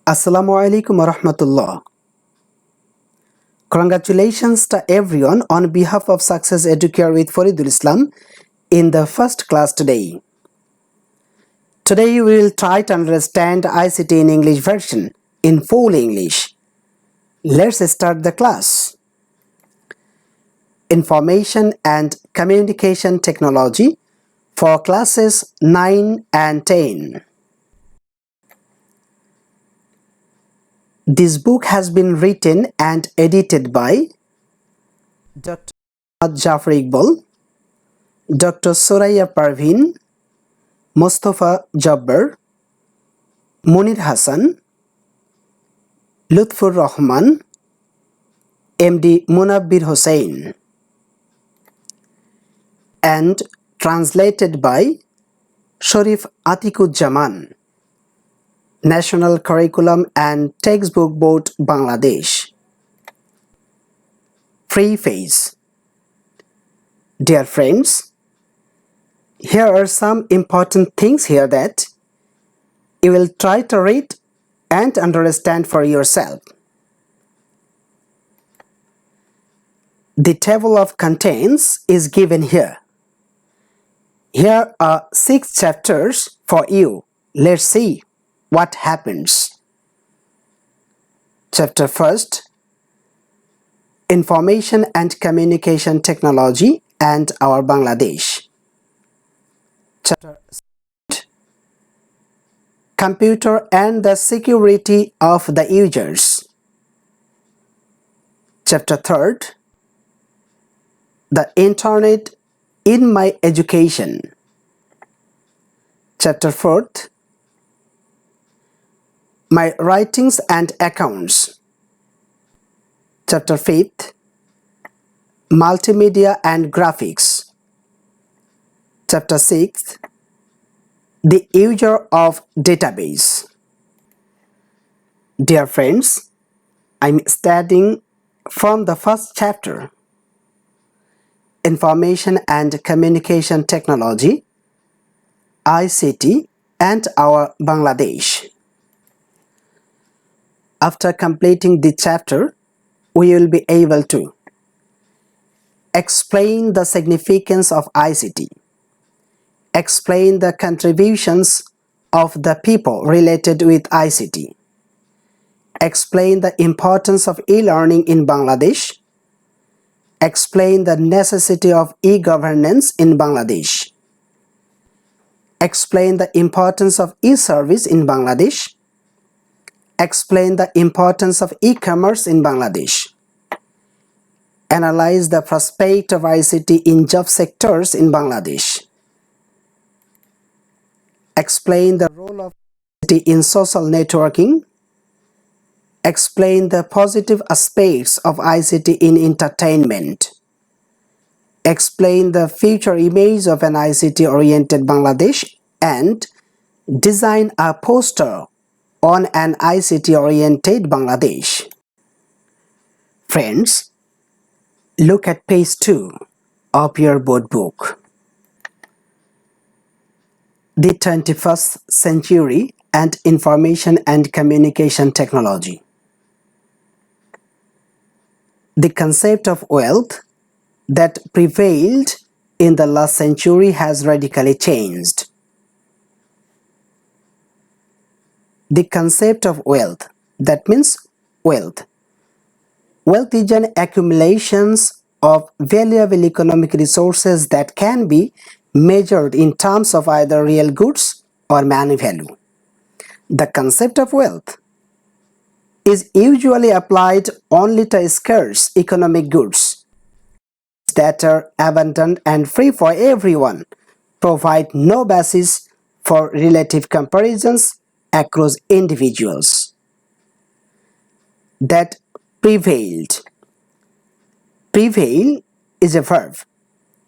Assalamu alaikum warahmatullah. Congratulations to everyone on behalf of Success Educare with Faridul Islam in the first class today. Today we will try to understand ICT in English version in full English. Let's start the class. Information and Communication Technology for classes 9 and 10. This book has been written and edited by Dr. Jafar Iqbal, Dr. Soraya Parveen, Mustafa Jabbar, Munir Hassan, Lutfur Rahman, MD Munabbir Hussain, and translated by Sharif Atikud-Jaman, National Curriculum and Textbook Board, Bangladesh. Preface. Dear friends, here are some important things here that you will try to read and understand for yourself. The table of contents is given here. Here are 6 chapters for you. Let's see what happens. Chapter 1st, Information and Communication Technology and our Bangladesh. Chapter 2nd, Computer and the Security of the Users. Chapter 3rd, The Internet in My Education. Chapter 4th, My Writings and Accounts. Chapter 5th, Multimedia and Graphics. Chapter 6th, The User of Database. Dear friends, I'm studying from the first chapter, Information and Communication Technology, ICT, and our Bangladesh. After completing the chapter, we will be able to explain the significance of ICT, explain the contributions of the people related with ICT, explain the importance of e-learning in Bangladesh, explain the necessity of e-governance in Bangladesh, explain the importance of e-service in Bangladesh, explain the importance of e-commerce in Bangladesh, analyze the prospect of ICT in job sectors in Bangladesh, explain the role of ICT in social networking, explain the positive aspects of ICT in entertainment, explain the future image of an ICT-oriented Bangladesh, and design a poster on an ICT-oriented Bangladesh. Friends, look at page 2 of your board book. The 21st Century and Information and Communication Technology. The concept of wealth that prevailed in the last century has radically changed. The concept of wealth, that means wealth. Wealth is an accumulation of valuable economic resources that can be measured in terms of either real goods or money value. The concept of wealth is usually applied only to scarce economic goods that are abundant and free for everyone, provide no basis for relative comparisons across individuals. That prevailed. Prevail is a verb,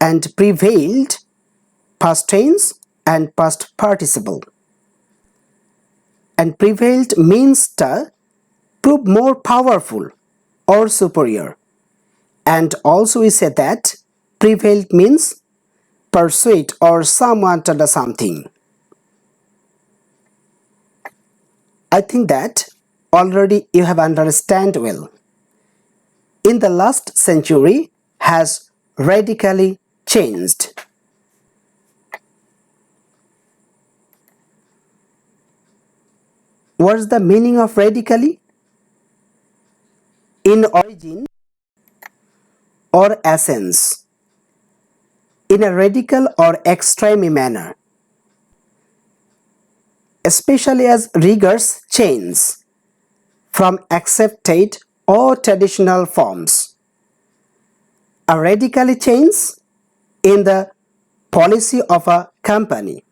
and prevailed past tense and past participle. And prevailed means to prove more powerful or superior. And also we say that prevailed means persuade or someone to do something. I think that already you have understand well. In the last century has radically changed. What's the meaning of radically? In origin or essence, in a radical or extreme manner, especially as regards change from accepted or traditional forms. A radical change in the policy of a company,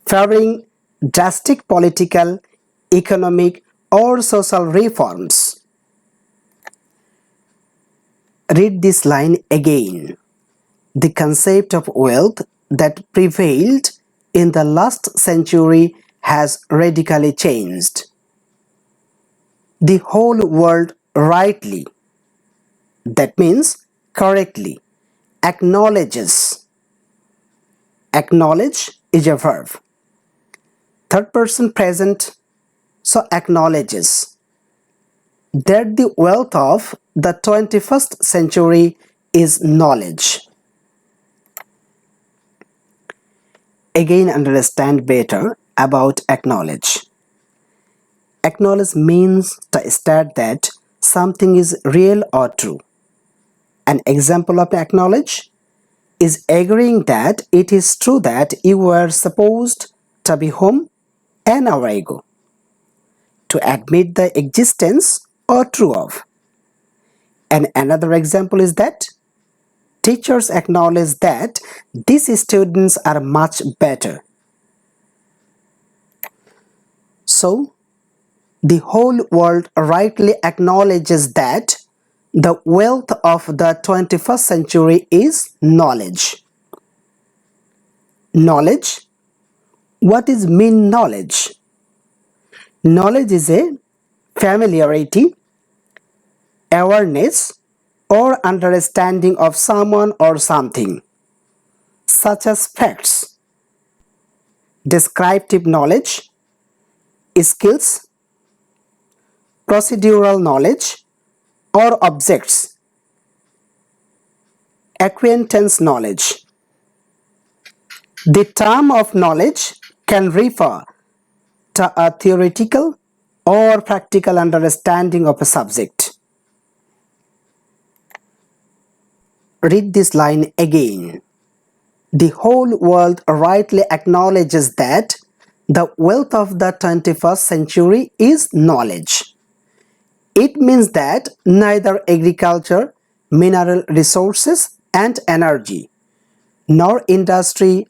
favoring drastic political, economic, or social reforms. Read this line again. The concept of wealth that prevailed in the last century has radically changed. The whole world rightly, that means correctly, acknowledges. Acknowledge is a verb. Third person present, so acknowledges that the wealth of the 21st century is knowledge. Again, understand better about acknowledge. Acknowledge means to state that something is real or true. An example of acknowledge is agreeing that it is true that you were supposed to be home an hour ago. To admit the existence or true of. And another example is that teachers acknowledge that these students are much better. So, the whole world rightly acknowledges that the wealth of the 21st century is knowledge. Knowledge? What is mean knowledge? Knowledge is a familiarity, awareness, or understanding of someone or something, such as facts, descriptive knowledge, skills, procedural knowledge, or objects, acquaintance knowledge. The term of knowledge can refer to a theoretical or practical understanding of a subject. Read this line again. The whole world rightly acknowledges that the wealth of the 21st century is knowledge. It means that neither agriculture, mineral resources and energy, nor industry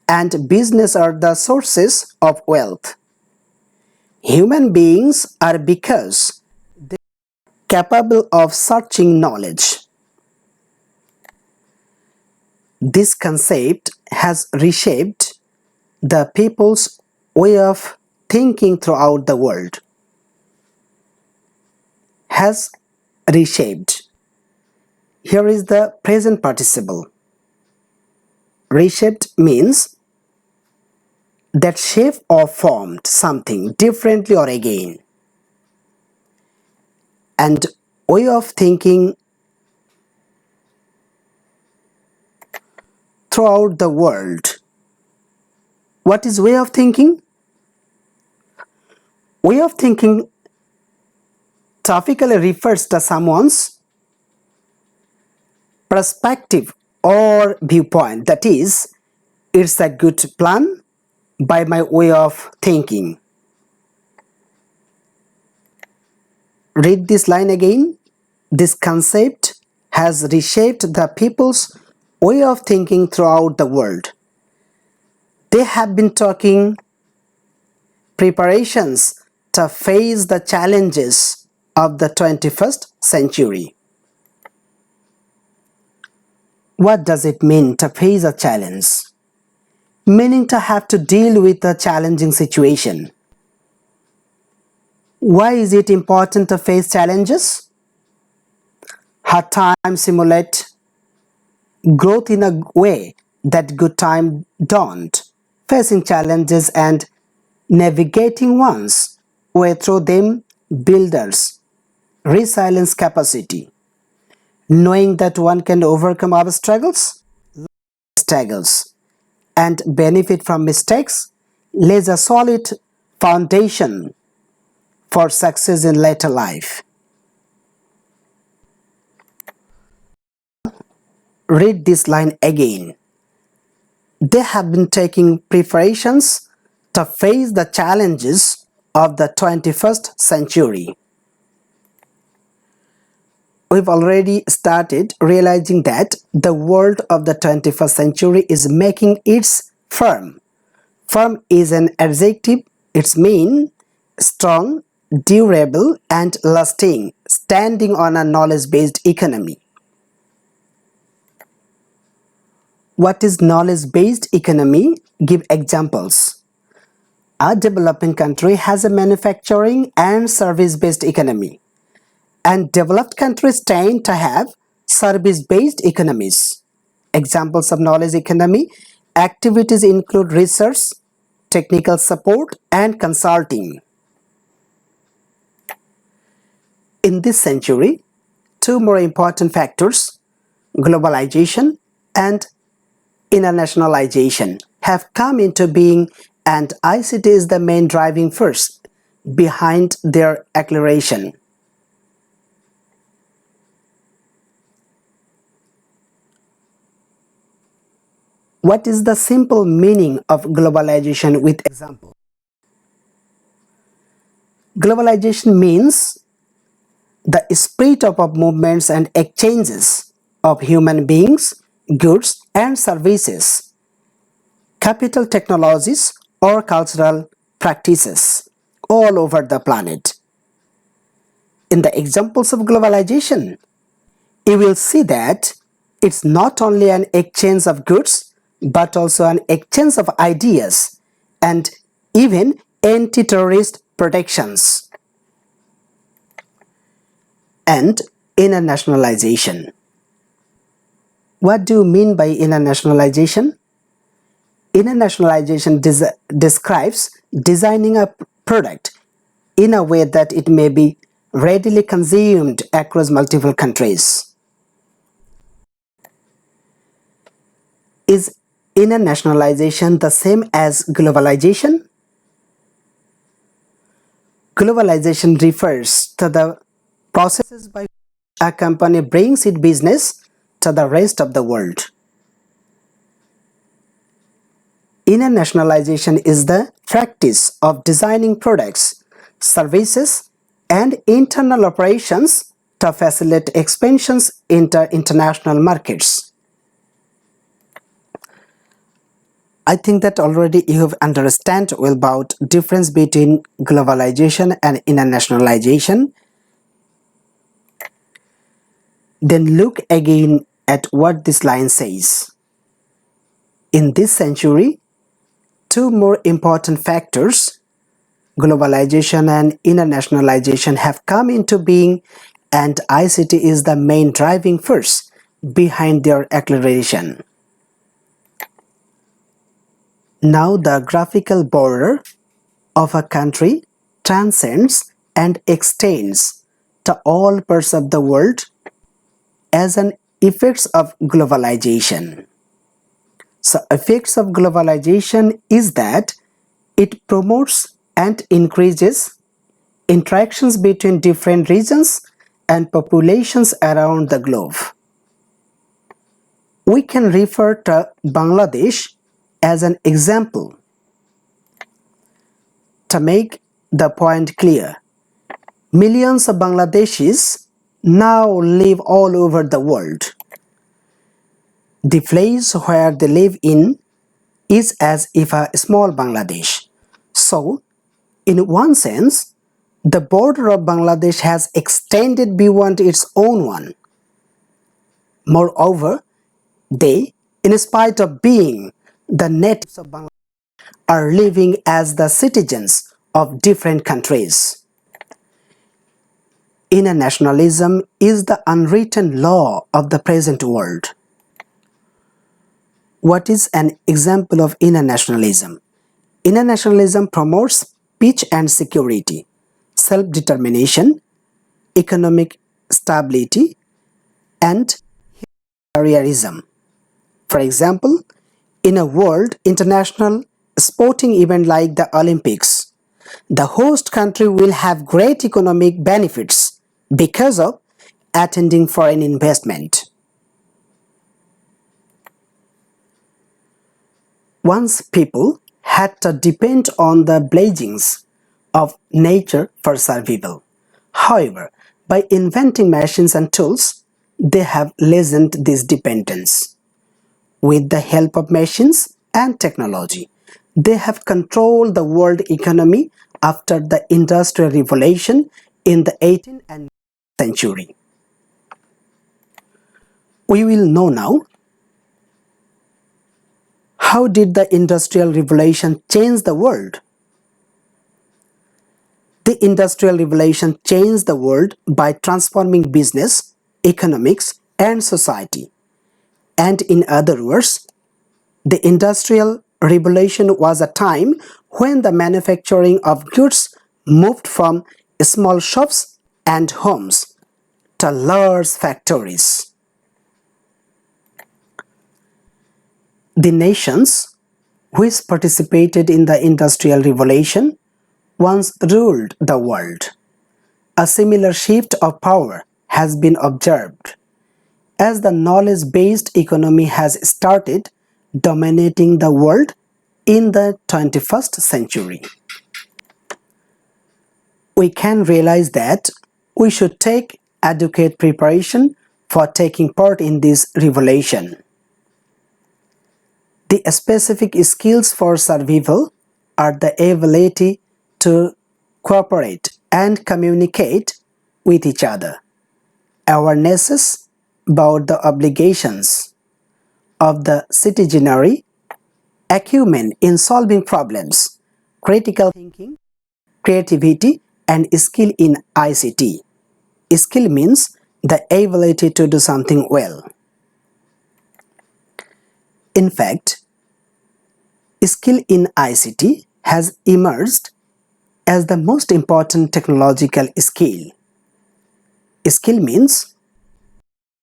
and business are the sources of wealth. Human beings are because they are capable of searching knowledge. This concept has reshaped the people's way of thinking throughout the world. Has reshaped. Here is the present participle. Reshaped means that shape or formed something differently or again. And way of thinking throughout the world. What is way of thinking? Way of thinking typically refers to someone's perspective or viewpoint. That is, it's a good plan by my way of thinking. Read this line again. This concept has reshaped the people's way of thinking throughout the world. They have been taking preparations to face the challenges of the 21st century. What does it mean to face a challenge? Meaning to have to deal with a challenging situation. Why is it important to face challenges? Hard times simulate growth in a way that good times don't. Facing challenges and navigating one's way through them builders, resilience capacity. Knowing that one can overcome our struggles, and benefit from mistakes lays a solid foundation for success in later life. Read this line again. They have been taking preparations to face the challenges of the 21st century. We've already started realizing that the world of the 21st century is making its firm. Firm is an adjective. It means strong, durable, and lasting, standing on a knowledge-based economy. What is knowledge-based economy? Give examples. A developing country has a manufacturing and service-based economy, and developed countries tend to have service-based economies. Examples of knowledge economy activities include research, technical support, and consulting. In this century, two more important factors, globalization and internationalization, have come into being, and ICT is the main driving force behind their acceleration. What is the simple meaning of globalization with example? Globalization means the spread of movements and exchanges of human beings, goods and services, capital, technologies or cultural practices all over the planet. In the examples of globalization, you will see that it's not only an exchange of goods but also an exchange of ideas and even anti-terrorist protections. And internationalization. What do you mean by internationalization? Internationalization describes designing a product in a way that it may be readily consumed across multiple countries. Is internationalization the same as globalization? Globalization refers to the processes by which a company brings its business to the rest of the world. Internationalization is the practice of designing products, services, and internal operations to facilitate expansions into international markets. I think that already you have understand well about difference between globalization and internationalization. Then look again at what this line says. In this century, two more important factors, globalization and internationalization, have come into being, and ICT is the main driving force behind their acceleration. Now the graphical border of a country transcends and extends to all parts of the world as an effects of globalization. So effects of globalization is that it promotes and increases interactions between different regions and populations around the globe. We can refer to Bangladesh as an example. To make the point clear, millions of Bangladeshis now live all over the world. The place where they live in is as if a small Bangladesh. So, in one sense, the border of Bangladesh has extended beyond its own one. Moreover, they, in spite of being the natives of Bangladesh, are living as the citizens of different countries. Internationalism is the unwritten law of the present world. What is an example of internationalism? Internationalism promotes peace and security, self-determination, economic stability, and careerism. For example, in a world international sporting event like the Olympics, the host country will have great economic benefits because of attending foreign investment. Once people had to depend on the blessings of nature for survival. However, by inventing machines and tools, they have lessened this dependence. With the help of machines and technology, they have controlled the world economy after the Industrial Revolution in the 18th and 19th century. We will know now, how did the Industrial Revolution change the world? The Industrial Revolution changed the world by transforming business, economics, and society. And in other words, the Industrial Revolution was a time when the manufacturing of goods moved from small shops and homes to large factories. The nations which participated in the Industrial Revolution once ruled the world. A similar shift of power has been observed as the knowledge-based economy has started dominating the world in the 21st century. We can realize that we should take adequate preparation for taking part in this revolution. The specific skills for survival are the ability to cooperate and communicate with each other, awarenesses about the obligations of the citizenry, acumen in solving problems, critical thinking, creativity, and skill in ICT. Skill means the ability to do something well. In fact, skill in ICT has emerged as the most important technological skill. Skill means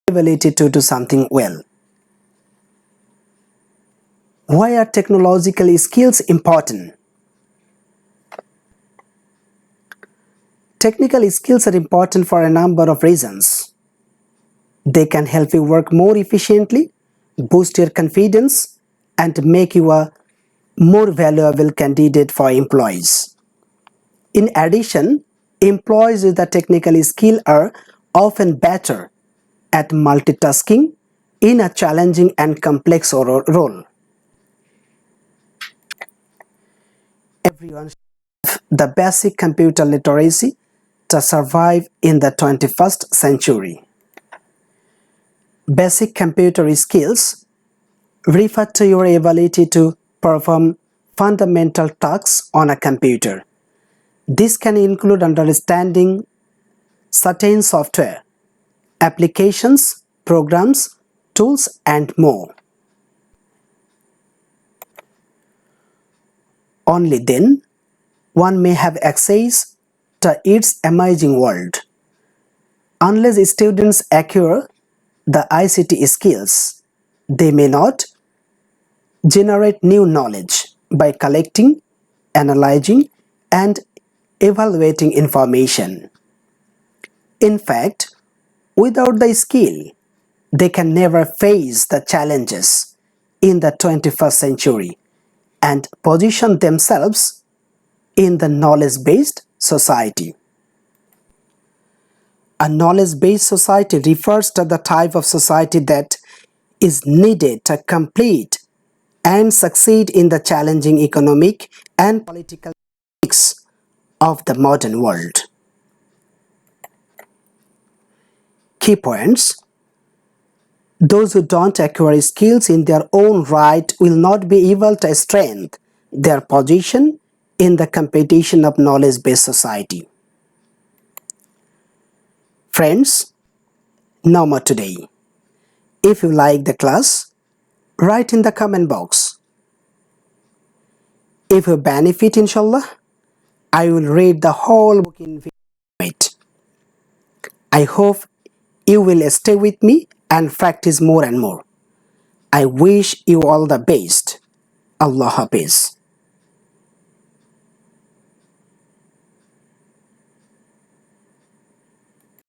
ability to do something well. Why are technological skills important? Technical skills are important for a number of reasons. They can help you work more efficiently, boost your confidence, and make you a more valuable candidate for employees. In addition, employees with a technical skill are often better at multitasking in a challenging and complex role. Everyone should have the basic computer literacy to survive in the 21st century. Basic computer skills refer to your ability to perform fundamental tasks on a computer. This can include understanding certain software, applications, programs, tools, and more. Only then one may have access to its amazing world. Unless students acquire the ICT skills, they may not generate new knowledge by collecting, analyzing, and evaluating information. In fact, without the skill, they can never face the challenges in the 21st century and position themselves in the knowledge-based society. A knowledge-based society refers to the type of society that is needed to complete and succeed in the challenging economic and political dynamics of the modern world. Key points: those who don't acquire skills in their own right will not be able to strengthen their position in the competition of knowledge-based society. Friends, no more today. If you like the class, write in the comment box. If you benefit, inshallah, I will read the whole book in it. I hope you will stay with me and practice more and more. I wish you all the best. Allah Hafiz.